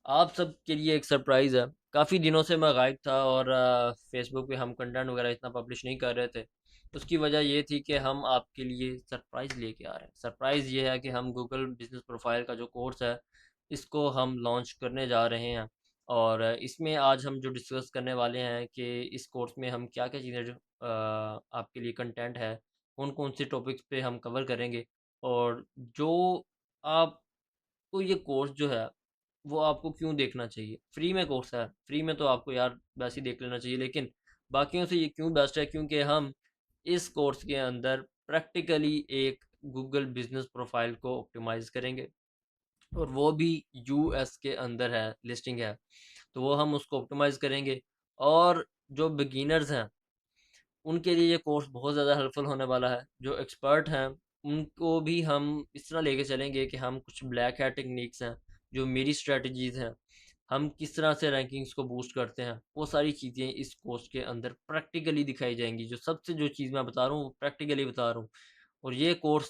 आप सब के लिए एक सरप्राइज़ है। काफ़ी दिनों से मैं गायब था और फेसबुक पे हम कंटेंट वगैरह इतना पब्लिश नहीं कर रहे थे। उसकी वजह ये थी कि हम आपके लिए सरप्राइज़ लेके आ रहे हैं। सरप्राइज़ ये है कि हम गूगल बिज़नेस प्रोफाइल का जो कोर्स है, इसको हम लॉन्च करने जा रहे हैं। और इसमें आज हम जो डिस्कस करने वाले हैं कि इस कोर्स में हम क्या-क्या चीज़ें जो आपके लिए कंटेंट है, कौन-कौन से टॉपिक्स पे हम कवर करेंगे और जो आपको ये कोर्स जो है वो आपको क्यों देखना चाहिए? फ्री में कोर्स है, फ्री में तो आपको यार वैसे ही देख लेना चाहिए, लेकिन बाकियों से ये क्यों बेस्ट है? क्योंकि हम इस कोर्स के अंदर प्रैक्टिकली एक गूगल बिज़नेस प्रोफ़ाइल को ऑप्टिमाइज़ करेंगे और वो भी यूएस के अंदर है, लिस्टिंग है। तो वो हम उसको ऑप्टिमाइज़ करेंगे और जो बिगिनर्स हैं उनके लिए ये कोर्स बहुत ज़्यादा हेल्पफुल होने वाला है। जो एक्सपर्ट हैं, उनको भी हम इस तरह लेके चलेंगे कि हम कुछ ब्लैक हैट टेक्निक्स हैं, जो मेरी स्ट्रैटेजीज़ हैं, हम किस तरह से रैंकिंग्स को बूस्ट करते हैं, वो सारी चीज़ें इस कोर्स के अंदर प्रैक्टिकली दिखाई जाएँगी। जो चीज़ मैं बता रहा हूँ, वो प्रैक्टिकली बता रहा हूँ और ये कोर्स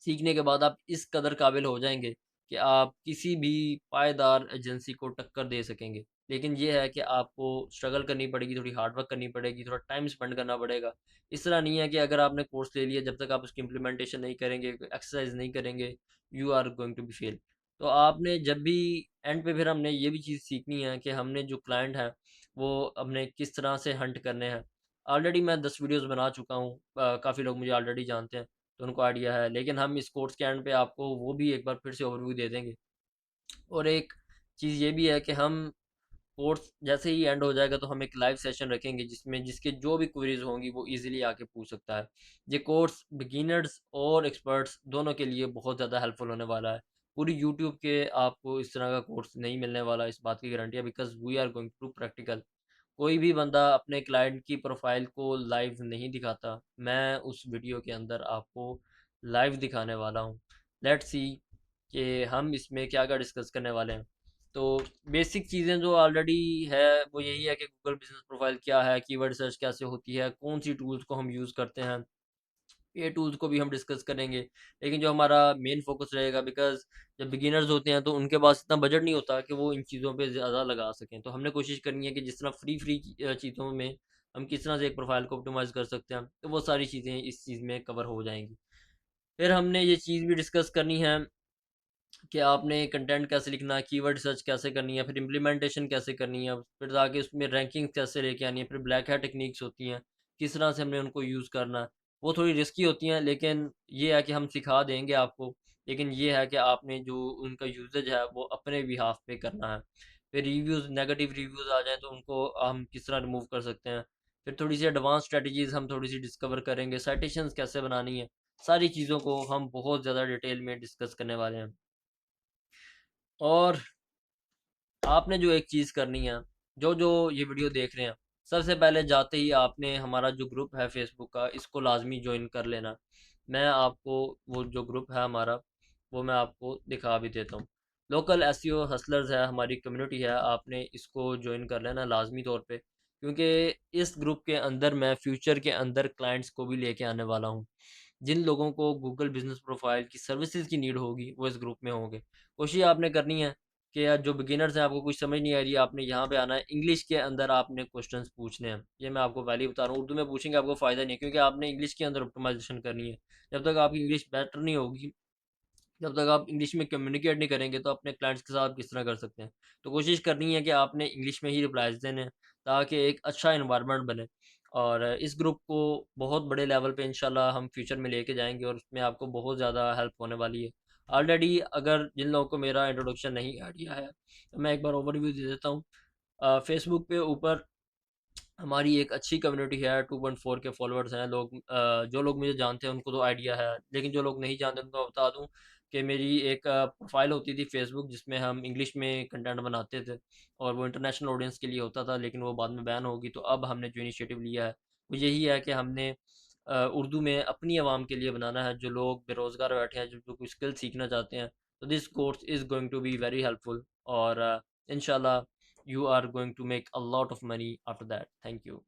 सीखने के बाद आप इस कदर काबिल हो जाएँगे कि आप किसी भी पायदार एजेंसी को टक्कर दे सकेंगे। लेकिन ये है कि आपको स्ट्रगल करनी पड़ेगी, थोड़ी हार्ड वर्क करनी पड़ेगी, थोड़ा टाइम स्पेंड करना पड़ेगा। इस तरह नहीं है कि अगर आपने कोर्स ले लिया, जब तक आप उसकी इम्प्लीमेंटेशन नहीं करेंगे, एक्सरसाइज़ नहीं करेंगे, you are going to be fail. तो आपने जब भी एंड पे फिर हमने ये भी चीज़ सीखनी है कि हमने जो क्लाइंट है, वो हमने किस तरह से हंट करने हैं। ऑलरेडी मैं 10 वीडियोज़ बना चुका हूँ। काफ़ी लोग मुझे ऑलरेडी जानते हैं। तो उनको आइडिया है, लेकिन हम इस कोर्स के एंड पे आपको वो भी एक बार फिर से ओवरव्यू दे देंगे। और एक चीज़ ये भी है कि हम कोर्स जैसे ही एंड हो जाएगा तो हम एक लाइव सेशन रखेंगे जिसमें जिसके जो भी क्वेरीज होंगी वो इजीली आके पूछ सकता है। ये कोर्स बिगिनर्स और एक्सपर्ट्स दोनों के लिए बहुत ज़्यादा हेल्पफुल होने वाला है। पूरी यूट्यूब के आपको इस तरह का कोर्स नहीं मिलने वाला, इस बात की गारंटी है, because we are going to practical. कोई भी बंदा अपने क्लाइंट की प्रोफाइल को लाइव नहीं दिखाता। मैं उस वीडियो के अंदर आपको लाइव दिखाने वाला हूँ। लेट्स सी कि हम इसमें क्या-क्या डिस्कस करने वाले हैं। तो बेसिक चीज़ें जो ऑलरेडी है वो यही है कि गूगल बिज़नेस प्रोफाइल क्या है, कीवर्ड सर्च कैसे होती है, कौन-सी टूल्स को हम यूज़ करते हैं। ये टूल्स को भी हम डिस्कस करेंगे। लेकिन जो हमारा मेन फ़ोकस रहेगा, बिकॉज़ जब बिगिनर्स होते हैं तो उनके पास इतना बजट नहीं होता कि वो इन चीज़ों पे ज़्यादा लगा सकें। तो हमने कोशिश करनी है कि जिस तरह फ्री चीज़ों में हम किस तरह से एक प्रोफ़ाइल को ऑप्टिमाइज़ कर सकते हैं, तो वो सारी चीज़ें इस चीज़ में कवर हो जाएँगी। फिर हमने ये चीज़ भी डिस्कस करनी है कि आपने कंटेंट कैसे लिखना है, कीवर्ड सर्च कैसे करनी है, फिर इम्प्लीमेंटेशन कैसे करनी है, फिर आगे उसमें रैंकिंग कैसे लेके आनी है, फिर ब्लैक हैट टेक्निक्स होती हैं, किस तरह से हमने उनको यूज़ करना है। वो थोड़ी रिस्की होती हैं, लेकिन ये है कि हम सिखा देंगे आपको, लेकिन ये है कि आपने जो उनका यूसेज है वो अपने बिहाफ़ पे करना है। फिर रिव्यूज़, नेगेटिव रिव्यूज़ आ जाएँ तो उनको हम किस तरह रिमूव कर सकते हैं। फिर थोड़ी सी एडवांस स्ट्रेटजीज़ हम थोड़ी सी डिस्कवर करेंगे, साइटेशंस कैसे बनानी है, सारी चीज़ों को हम बहुत ज़्यादा डिटेल में डिस्कस करने वाले हैं। और आपने जो एक चीज़ करनी है, जो ये वीडियो देख रहे हैं, सबसे पहले जाते ही आपने हमारा जो ग्रुप है फ़ेसबुक का, इसको लाज़मी जॉइन कर लेना। मैं आपको वो जो ग्रुप है हमारा, वो मैं आपको दिखा भी देता हूँ। लोकल एसईओ हसलर्स है, हमारी कम्युनिटी है, आपने इसको जॉइन कर लेना लाज़मी तौर पे, क्योंकि इस ग्रुप के अंदर मैं फ्यूचर के अंदर क्लाइंट्स को भी लेके आने वाला हूँ। जिन लोगों को गूगल बिज़नेस प्रोफ़ाइल की सर्विसेज़ की नीड होगी, वो इस ग्रुप में होंगे। कोशिश आपने करनी है कि यार जो बिगिनर्स हैं, आपको कुछ समझ नहीं आ रही है, आपने यहाँ पे आना है, इंग्लिश के अंदर आपने क्वेश्चंस पूछने हैं। ये मैं आपको पहले ही बता रहा हूँ, उर्दू में पूछेंगे आपको फ़ायदा नहीं है, क्योंकि आपने इंग्लिश के अंदर ऑप्टिमाइज़ेशन करनी है। जब तक आपकी इंग्लिश बेटर नहीं होगी, जब तक आप इंग्लिश में कम्युनिकेट नहीं करेंगे, तो अपने क्लाइंट्स के साथ किस तरह कर सकते हैं। तो कोशिश करनी है कि आपने इंग्लिश में ही रिप्लाईज़ देने हैं, ताकि एक अच्छा एनवायरनमेंट बने। और इस ग्रुप को बहुत बड़े लेवल पे इंशाल्लाह हम फ्यूचर में लेके जाएँगे और उसमें आपको बहुत ज़्यादा हेल्प होने वाली है। ऑलरेडी अगर जिन लोगों को मेरा इंट्रोडक्शन नहीं आइडिया है, तो मैं एक बार ओवरव्यू दे देता हूँ। फेसबुक पे ऊपर हमारी एक अच्छी कम्युनिटी है, 2.4 के फॉलोअर्स हैं। जो लोग मुझे जानते हैं उनको तो आइडिया है, लेकिन जो लोग नहीं जानते उनको मैं बता दूँ कि मेरी एक प्रोफ़ाइल होती थी फ़ेसबुक, जिसमें हम इंग्लिश में कंटेंट बनाते थे और वो इंटरनेशनल ऑडियंस के लिए होता था, लेकिन वो बाद में बैन हो गई। तो अब हमने जो इनिशिएटिव लिया है, वो यही है कि हमने उर्दू में अपनी आवाम के लिए बनाना है, जो लोग बेरोज़गार बैठे हैं, जो कोई स्किल सीखना चाहते हैं। तो this course is going to be very helpful और इंशाल्लाह you are going to make a lot of money after that. Thank you.